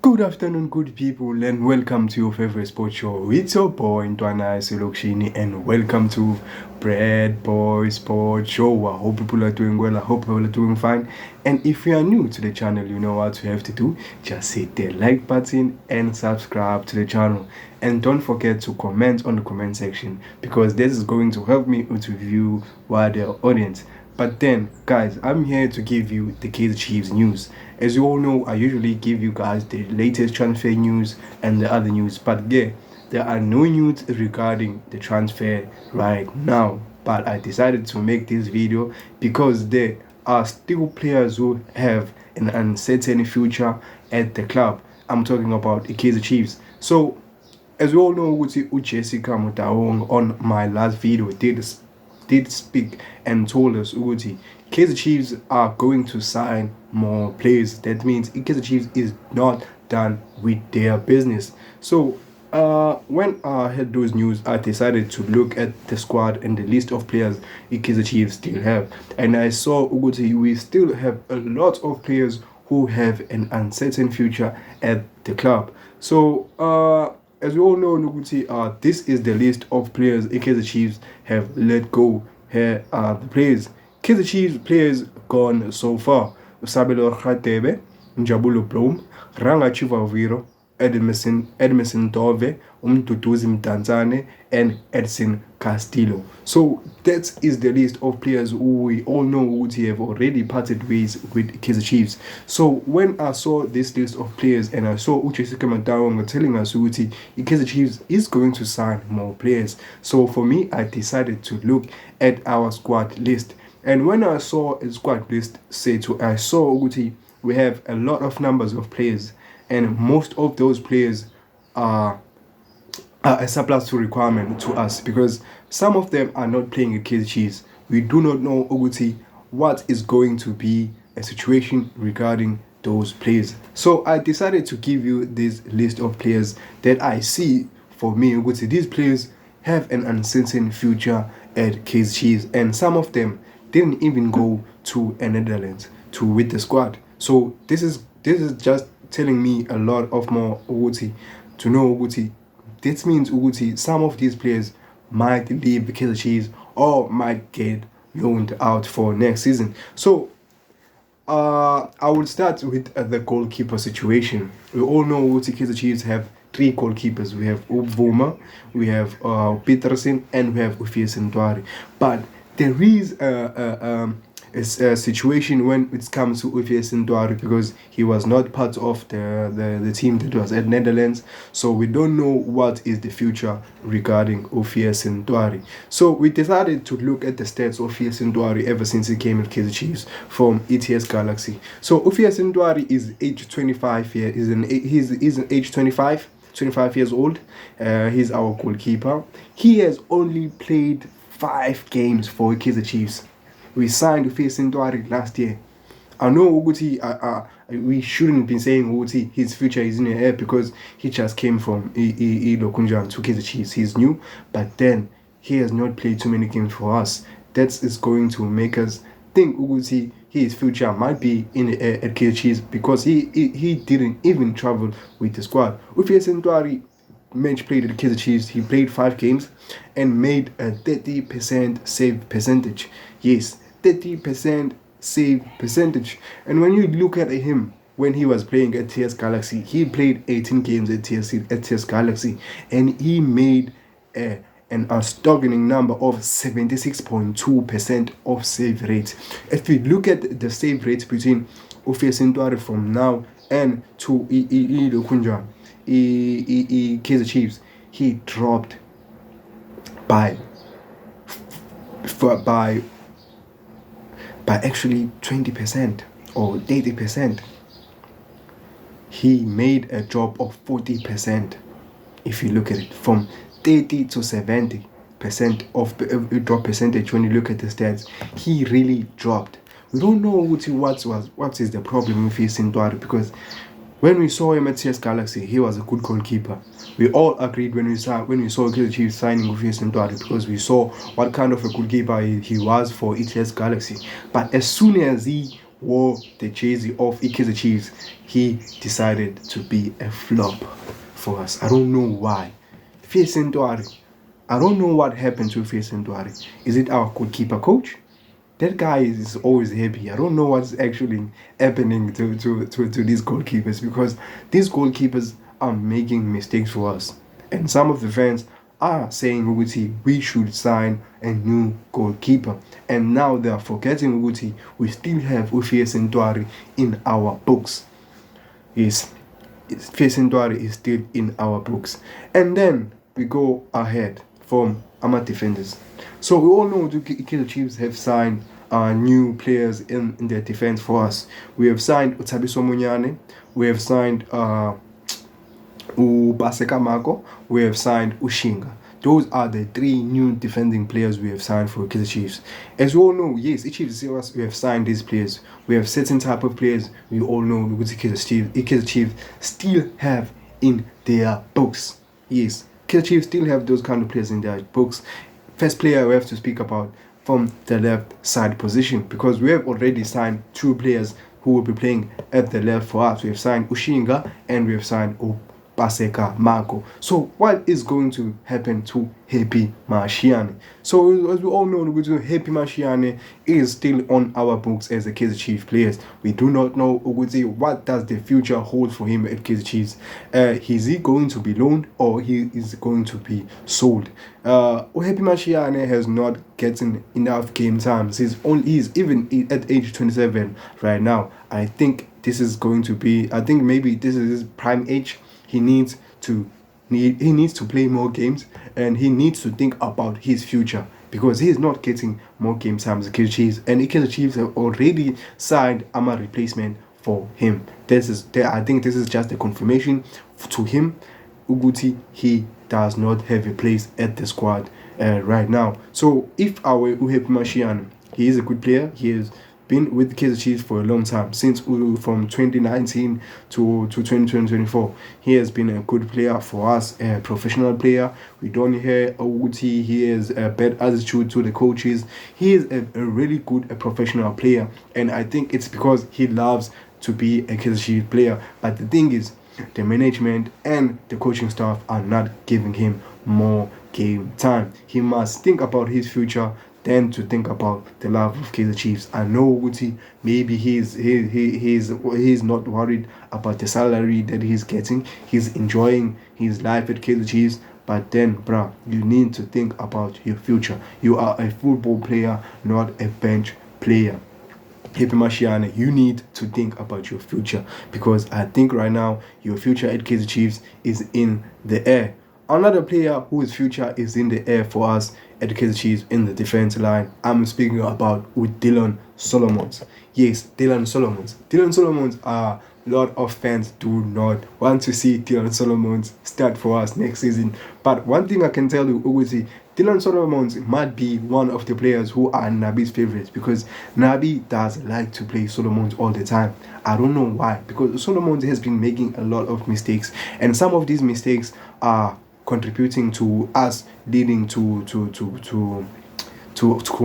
Good afternoon, good people, and welcome to your favorite sports show. It's your boy Ntwana Selokshini, and welcome to Bread Boy Sports Show. I hope people are doing well. I hope people are doing fine. And if you are new to the channel, you know what you have to do. Just hit the like button and subscribe to the channel. And don't forget to comment on the comment section because this is going to help me to view wider audience. But then, guys, I'm here to give you the Kaizer Chiefs news. As you all know, I usually give you guys the latest transfer news and the other news. But yeah, there are no news regarding the transfer right now. But I decided to make this video because there are still players who have an uncertain future at the club. I'm talking about the Kaizer Chiefs. So, as we all know, Jessica Mutaong on my last video did speak and told us Uguti Kaizer Chiefs are going to sign more players. That means Kaizer Chiefs is not done with their business. So when I heard those news, I decided to look at the squad and the list of players Kaizer Chiefs still have, and I saw Uguti we still have a lot of players who have an uncertain future at the club. So as we all know, Nuguti, this is the list of players Kaizer Chiefs have let go. Here are the players. Kaizer Chiefs players gone so far. Sabelo Khatebe, Njabulo Blom, Ranga Chivaviro, Edmison Dove, Umtutuzi Mtanzane, and Edson Castillo. So that is the list of players who we all know who have already parted ways with Kaizer Chiefs. So when I saw this list of players and I saw Uchesika Matawanga telling us who Kaizer Chiefs is going to sign more players. So for me, I decided to look at our squad list. And when I saw a squad list, I saw Uguti, we have a lot of numbers of players, and most of those players are a surplus to requirement to us because some of them are not playing at Kaizer Chiefs. We do not know Uguti what is going to be a situation regarding those players. So I decided to give you this list of players that I see for me Uguti. These players have an uncertain future at Kaizer Chiefs, and some of them didn't even go to the Netherlands to with the squad. So this is just telling me a lot of more Uguti to know Uguti. This means Uguti, some of these players might leave the Kaizer Chiefs or might get loaned out for next season. So I will start with the goalkeeper situation. We all know Uguti Kaizer Chiefs have three goalkeepers. We have Ubvuma, we have Peterson, and we have Ufies Ndwari. But there is a situation when it comes to Ufies Ndwari because he was not part of the team that was at Netherlands. So we don't know what is the future regarding Ufies Ndwari. So we decided to look at the stats of Ufies Ndwari ever since he came at Kaizer Chiefs from ETS Galaxy. So Ufies Ndwari is age 25 years. He's an age 25 years old. He's our goalkeeper. He has only played 5 games for Kaizer Chiefs. We signed Ufies Ndwari last year. I know Uguti, we shouldn't be saying Uguti, his future is in the air because he just came from Ilokunjan to Kaizer Chiefs. He's new, but then he has not played too many games for us. That is going to make us think Uguti, his future might be in the air at Kaizer Chiefs because he didn't even travel with the squad. Ufies Ndwari match played at Kaizer Chiefs. He played 5 games and made a 30% save percentage. Yes, 30% save percentage. And when you look at him when he was playing at TS Galaxy, he played 18 games at TS Galaxy and he made an astonishing number of 76.2% of save rate. If you look at the save rate between Ufies Ndwari from now and to Kunja Kaizer Chiefs, he dropped by actually 20% or 80%. He made a drop of 40%. If you look at it, from 30 to 70% of drop percentage. When you look at the stats, he really dropped. We don't know what is the problem with Ufies Ndwari because when we saw him at CS Galaxy, he was a good goalkeeper. We all agreed when we saw Kaizer Chiefs signing Ufies Ndwari because we saw what kind of a goalkeeper he was for ETS Galaxy. But as soon as he wore the jersey of Kaizer Chiefs, he decided to be a flop for us. I don't know why. Fiesentwari. I don't know what happened to Fiesentwari. Is it our goalkeeper coach? That guy is always happy. I don't know what's actually happening to these goalkeepers, because these goalkeepers are making mistakes for us. And some of the fans are saying, Uguti, we should sign a new goalkeeper. And now they are forgetting, Uguti, we still have Ufie Sentwari in our books. Yes, Ufie is still in our books. And then we go ahead from our defenders. So we all know the Kaizer Chiefs have signed new players in their defense for us. We have signed Utabiso Munyane, we have signed Ubaseka Mako, we have signed Ushinga. Those are the 3 new defending players we have signed for Kaizer Chiefs. As we all know, yes, Chiefs, we have signed these players. We have certain type of players we all know Kaizer Chiefs still have in their books. Yes, Kaizer Chiefs still have those kind of players in their books. First player we have to speak about from the left side position, because we have already signed 2 players who will be playing at the left for us. We have signed Ushinga and we have signed Paseka Marco. So what is going to happen to Happy Mashiane? So as we all know, Happy Mashiane is still on our books as a Kaizer Chiefs players. We do not know what does the future hold for him at Kaizer Chiefs. Is he going to be loaned or he is going to be sold? Happy Mashiane has not gotten enough game time. He's even at age 27 right now. I think maybe this is his prime age. He needs to play more games, and he needs to think about his future, because he is not getting more game time as Kaizer Chiefs, and Kaizer Chiefs have already signed a replacement for him. I think this is just a confirmation to him. Uguti, he does not have a place at the squad right now. So if our Uhepi Mashian, he is a good player. He has been with Kaizer Chiefs for a long time, since from 2019 to 2024. He has been a good player for us, a professional player. We don't hear Uguti. He has a bad attitude to the coaches. He is a really good professional player, and I think it's because he loves to be a Kaizer Chiefs player. But the thing is, the management and the coaching staff are not giving him more game time. He must think about his future than to think about the love of Kaizer Chiefs. I know Uguti, maybe he's not worried about the salary that he's getting. He's enjoying his life at Kaizer Chiefs. But then, bruh, you need to think about your future. You are a football player, not a bench player. Happy Mashiane, you need to think about your future, because I think right now your future at Kaizer Chiefs is in the air. Another player whose future is in the air for us at Kaizer Chiefs in the defense line, I'm speaking about with Dylan Solomons. Yes, Dylan Solomons. Dylan Solomons, a lot of fans do not want to see Dylan Solomons start for us next season. But one thing I can tell you, Uguti, Dylan Solomons might be one of the players who are Nabi's favorites, because Nabi does like to play Solomons all the time. I don't know why, because Solomons has been making a lot of mistakes, and some of these mistakes are contributing to us leading to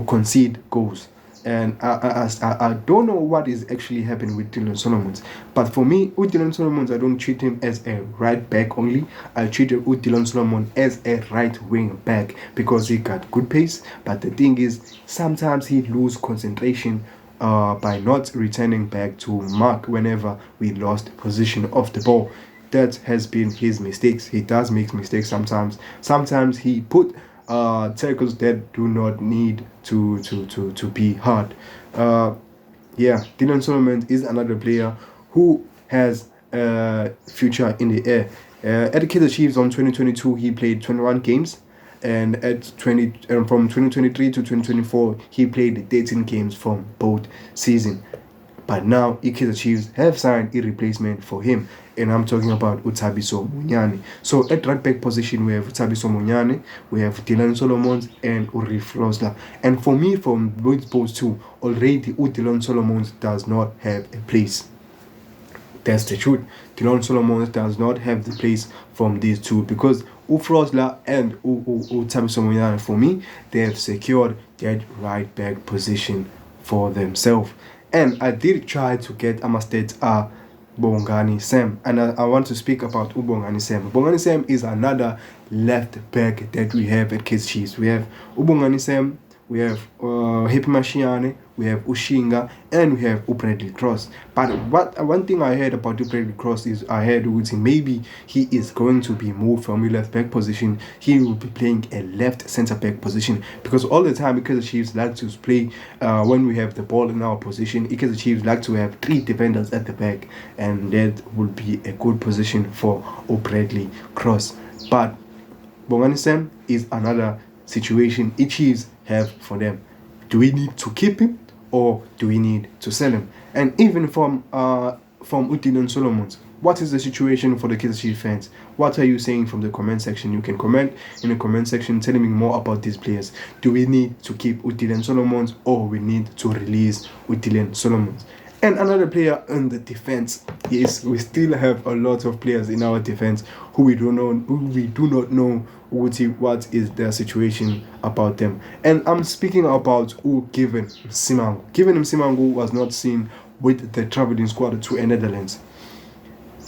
concede goals. And I don't know what is actually happening with Dylan Solomons. But for me, with Dylan Solomons, I don't treat him as a right back only. I treat Dylan Solomons as a right wing back, because he got good pace. But the thing is, sometimes he lose concentration by not returning back to mark whenever we lost position of the ball. That has been his mistakes. He does make mistakes sometimes. Sometimes he put tackles that do not need to be hard. Dylan Solomon is another player who has a future in the air. At the Kaizer Chiefs on 2022, he played 21 games, and from 2023 to 2024, he played 13 games from both seasons. But now, Kaizer Chiefs have signed a replacement for him, and I'm talking about Utabiso Munyane. So at right back position, we have Utabiso Munyane, we have Dylan Solomons, and Uri Frosler. And for me, from both two, already Dylan Solomons does not have a place. That's the truth. Dylan Solomons does not have the place from these two, because Frosler and Utabiso Munyane, for me, they have secured that right back position for themselves. And I did try to get Amastate Bongani Sam, and I want to speak about Ubongani Sam. Bongani Sam is another left back that we have at Kaizer Chiefs. We have Ubongani Sam, we have Happy Mashiane, we have Ushinga, and we have Bradley Cross. But one thing I heard about Bradley Cross is I heard maybe he is going to be moved from a left back position. He will be playing a left centre back position, because all the time because the Chiefs like to play when we have the ball in our position, because the Chiefs like to have 3 defenders at the back, and that will be a good position for Bradley Cross. But Bongani Sam is another situation Chiefs have for them. Do we need to keep him or do we need to sell him? And even from Udinan Solomons, what is the situation for the Kaizer Chiefs fans? What are you saying from the comment section? You can comment in the comment section telling me more about these players. Do we need to keep Udinan Solomons or we need to release Udinan Solomons? And another player in the defense is we still have a lot of players in our defense who we do not know what is their situation about them. And I'm speaking about Given Simangu. Given Simangu was not seen with the traveling squad to the Netherlands.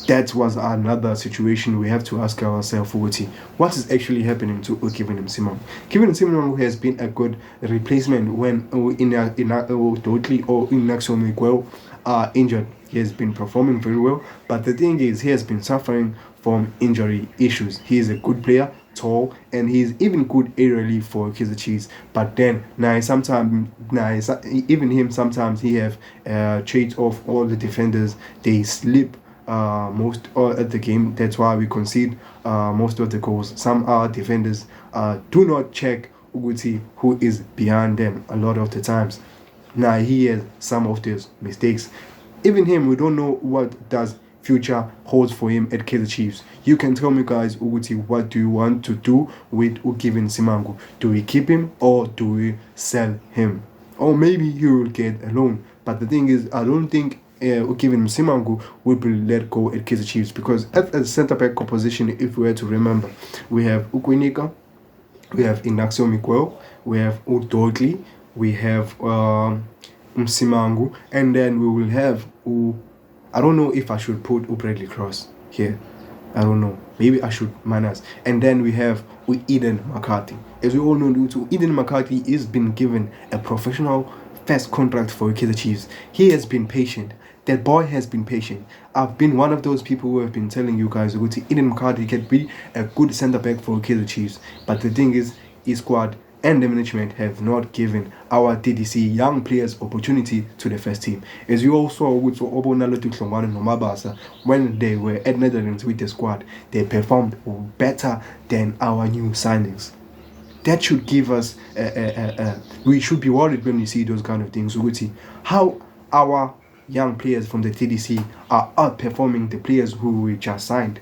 That was another situation we have to ask ourselves, what is actually happening to Given Simangu? Given Simangu has been a good replacement when Dotli or Inaxio Miguel are injured. He has been performing very well, but the thing is he has been suffering from injury issues. He is a good player, tall, and he's even good aerially for Kaizer Chiefs. But then even him sometimes he have traits of all the defenders. They slip most at the game. That's why we concede most of the goals. Some defenders do not check who is behind them a lot of the times. Now he has some of those mistakes. Even him, we don't know what does future holds for him at Kaizer Chiefs. You can tell me, guys, what do you want to do with Given Simangu? Do we keep him or do we sell him? Or maybe he will get a loan. But the thing is, I don't think Given Simangu will be let go at Kaizer Chiefs, because at the centre back composition, if we were to remember, we have Ukwinika, we have Inaxio Miguel, we have Udogli, we have Simangu, and then we will have I don't know if I should put Bradley Cross here. I don't know. Maybe I should minus. And then we have Eden McCarthy. As we all know, Eden McCarthy is been given a professional first contract for Kaizer Chiefs. He has been patient. That boy has been patient. I've been one of those people who have been telling you guys Eden McCarthy can be a good centre back for Kaizer Chiefs. But the thing is, his squad and the management have not given our TDC young players opportunity to the first team. As you all saw with when they were at Netherlands with the squad, they performed better than our new signings. That should give us we should be worried when we see those kind of things. How our young players from the TDC are outperforming the players who we just signed.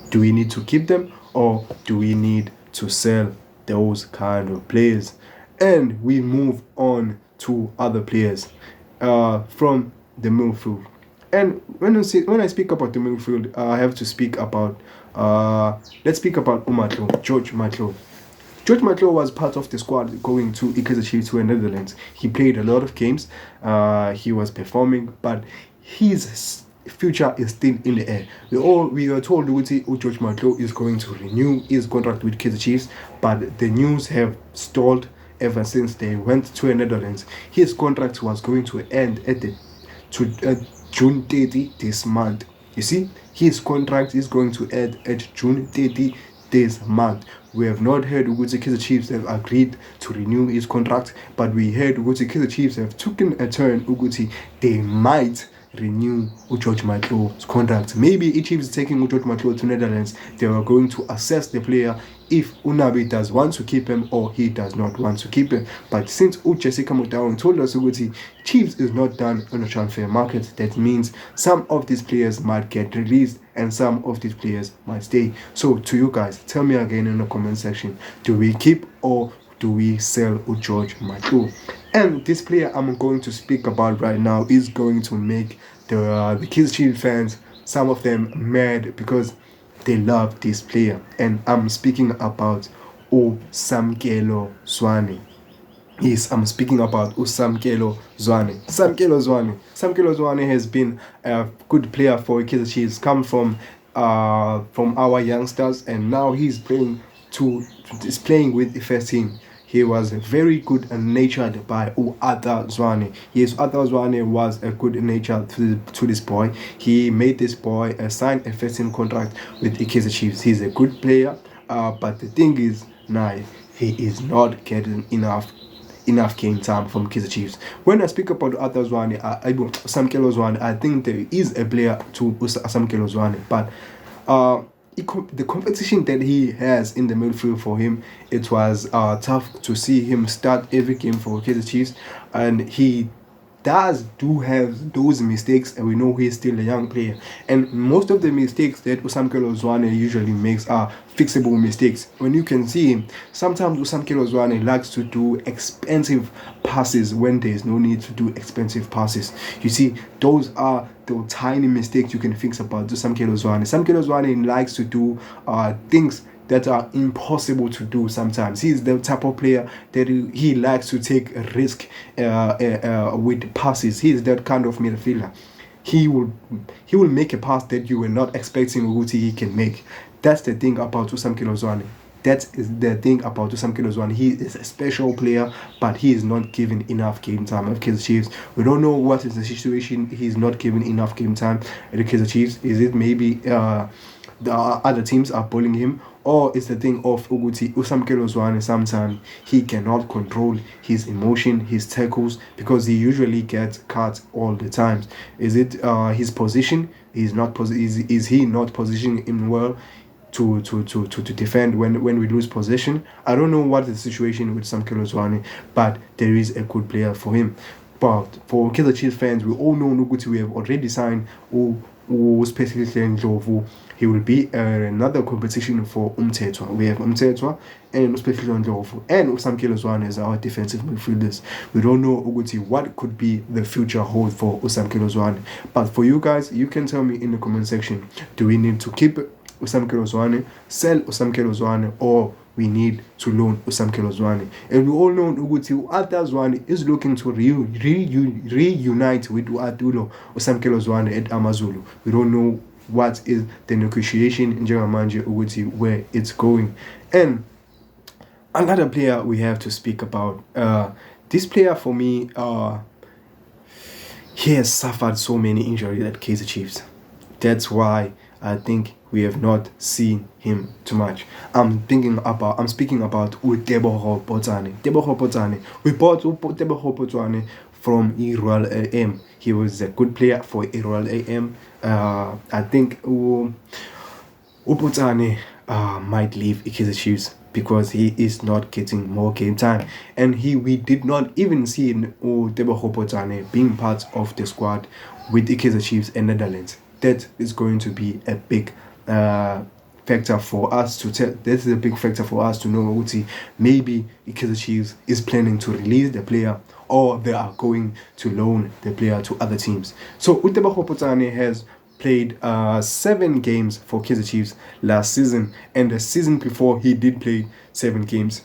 Do we need to keep them or do we need to sell those kind of players? And we move on to other players from the midfield. And when I speak about the midfield, I have to speak about let's speak about George Matlo. George Matlo was part of the squad going to Kaizer Chiefs to the Netherlands. He played a lot of games. He was performing, but his future is still in the air. We are told George Matlo is going to renew his contract with Kaizer Chiefs, but the news have stalled ever since they went to the Netherlands. His contract was going to end at June 30 this month. You see, his contract is going to end at June 30 this month. We have not heard Kaizer Chiefs have agreed to renew his contract, but we heard Kaizer Chiefs have taken a turn. They might renew George Matlo's contract. Maybe Chiefs is taking George Matlo to Netherlands. They are going to assess the player if Unabi does want to keep him or he does not want to keep him. But since Jessica Mudown told us Chiefs is not done on the transfer market, that means some of these players might get released and some of these players might stay. So to you guys, tell me again in the comment section, do we keep or do we sell George Matlo? And this player I'm going to speak about right now is going to make the Kaizer Chiefs fans, some of them, mad because they love this player. And I'm speaking about Samkelo Swane. Yes, I'm speaking about Usamkelo Zwane. Samkelo Zwane has been a good player for Kaizer Chiefs. Come from our youngsters, and now he's playing is playing with the first team. He was very good and natured by Uata Zwane. Yes, Uata Zwane was a good nature to this boy. He made this boy sign a first team contract with the Kaizer Chiefs. He's a good player, but the thing is, now he is not getting enough game time from Kaizer Chiefs. When I speak about others one, Sam Zwane, I think there is a player to Sam Zwane, but the competition that he has in the midfield for him, it was tough to see him start every game for Kaizer Chiefs, and he do have those mistakes, and we know he's still a young player, and most of the mistakes that Usamkelo Zwane usually makes are fixable mistakes. When you can see him, sometimes Usamkelo Zwane likes to do expensive passes when there's no need to do expensive passes. You see, those are the tiny mistakes you can fix about Usamkelo Zwane. Usamkelo Zwane likes to do things that are impossible to do sometimes. He's the type of player that he likes to take a risk with passes. He's that kind of midfielder. He will make a pass that you were not expecting Uguti he can make. That's the thing about Usam Kilozwane. That is the thing about Usam Kilozwane. He is a special player, but he is not given enough game time at Kaizer Chiefs. We don't know what is the situation. He's not given enough game time at the Kaizer Chiefs. Is it maybe the other teams are bullying him, or it's the thing of Uguti Usamkelo Zwane? Sometimes he cannot control his emotion, his tackles, because he usually gets cut all the time. Is it his position? Is he not positioning him well to defend when we lose possession? I don't know what the situation with Samkelo Zwane, but there is a good player for him. But for Kaizer Chiefs fans, we all know Nuguti. We have already signed especially Ndlovu. He will be another competition for Umtetwa. We have Umtetwa and especially Ndlovu and Usamkelo Zwane as our defensive midfielders. We don't know Uguti what could be the future hold for Usamkelo Zwane. But for you guys, you can tell me in the comment section, do we need to keep Usamkelo Zwane, sell Usamkelo Zwane, or we need to loan Usamkelo Zwane? And we all know Uguti Uata Zwane is looking to reunite with Uatulo Usamkelo Zwane at Amazulu. We don't know what is the negotiation in Njengamanje Uguti where it's going. And another player we have to speak about. This player for me, he has suffered so many injuries at Kaizer Chiefs. That's why I think we have not seen him too much. I'm speaking about Uteboho Potane. Teboho Potane. We bought Uteboho Potane from Royal AM. He was a good player for Royal AM. I think Upotane might leave Kaizer Chiefs because he is not getting more game time, and we did not even see Uteboho Potane being part of the squad with the Kaizer Chiefs and Netherlands. That is going to be a big factor for us to tell. This is a big factor for us to know Uti maybe Kaizer Chiefs is planning to release the player, or they are going to loan the player to other teams. So Uteboho Potane has played 7 games for Kaizer Chiefs last season, and the season before he did play 7 games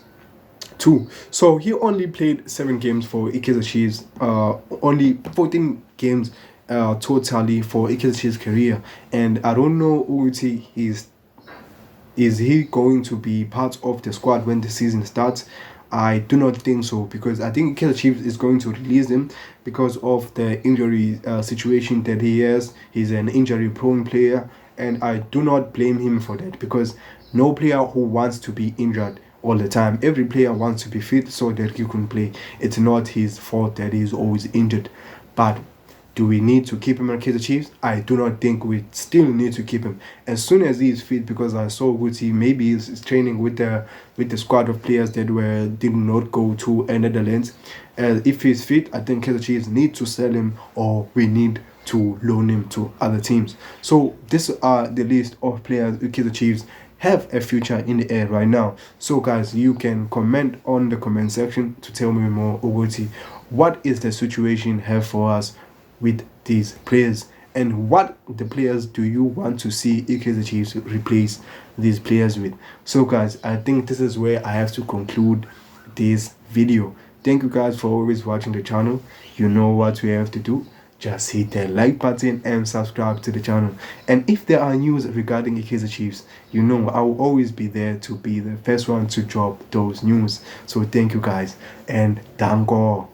too. So he only played 7 games for Kaizer Chiefs, only 14 games totally for Kaizer Chiefs' career. And I don't know Uguti is he going to be part of the squad when the season starts? I do not think so, because I think Kaizer Chiefs is going to release him because of the injury situation that he has. He's an injury-prone player, and I do not blame him for that, because no player who wants to be injured all the time. Every player wants to be fit so that you can play. It's not his fault that he's always injured. But do we need to keep him at Kaizer Chiefs? I do not think we still need to keep him as soon as he is fit, because I saw Guti maybe is training with the squad of players that did not go to Netherlands. If he's fit, I think Kaizer Chiefs need to sell him, or we need to loan him to other teams. So these are the list of players Kaizer Chiefs have a future in the air right now. So guys, you can comment on the comment section to tell me more, Uguti. What is the situation have for us with these players, and what the players do you want to see Kaizer Chiefs replace these players with? So guys, I think this is where I have to conclude this video. thank you guys for always watching the channel. You know what we have to do. Just hit the like button and subscribe to the channel. And if there are news regarding the Kaizer Chiefs, you know I will always be there to be the first one to drop those news. So thank you guys and danko.